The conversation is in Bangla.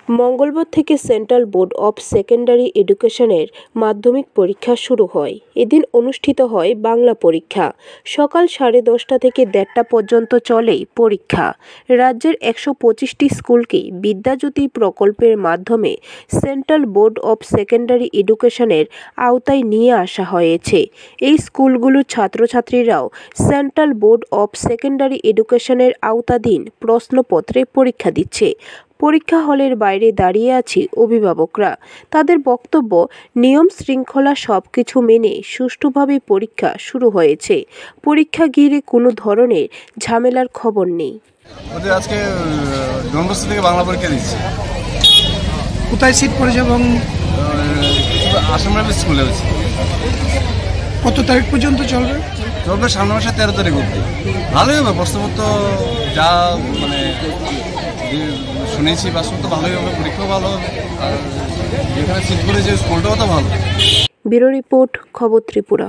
মঙ্গলবার থেকে সেন্ট্রাল বোর্ড অব সেকেন্ডারি এডুকেশনের মাধ্যমিক পরীক্ষা শুরু হয়। এদিন অনুষ্ঠিত হয় বাংলা পরীক্ষা। সকাল 10:30 থেকে 1:30 পর্যন্ত চলে পরীক্ষা। রাজ্যের 125টি স্কুলকে বিদ্যাজ্যোতি প্রকল্পের মাধ্যমে সেন্ট্রাল বোর্ড অব সেকেন্ডারি এডুকেশনের আওতায় নিয়ে আসা হয়েছে। এই স্কুলগুলোর ছাত্রছাত্রীরাও সেন্ট্রাল বোর্ড অব সেকেন্ডারি এডুকেশনের আওতাধীন প্রশ্নপত্রে পরীক্ষা দিচ্ছে। পরীক্ষা হলের বাইরে দাঁড়িয়ে আছে অভিভাবকরা। তাদের বক্তব্য, নিয়ম শৃঙ্খলা সবকিছু মেনে সুষ্ঠুভাবে পরীক্ষা শুরু হয়েছে। পরীক্ষা ঘিরে কোনো ধরনের ঝামেলার খবর নেই। আজকে ডনবস্কো থেকে বাংলা পরীক্ষা দিচ্ছে। কোথায় সিট পড়েছে এবং আসাম রাইফেল স্কুলে হচ্ছে। কত তারিখ পর্যন্ত চলবে? সামনের মাসের 13 তারিখ অবধি। ভালোই হবে, প্রশ্নপত্র যা মানে শুনেছি বাস্তব ভালোই হবে, পরীক্ষাও ভালো হবে, আর যেখানে সিট পড়েছে স্কুলটাও তো ভালো। ব্যুরো রিপোর্ট, খবর ত্রিপুরা।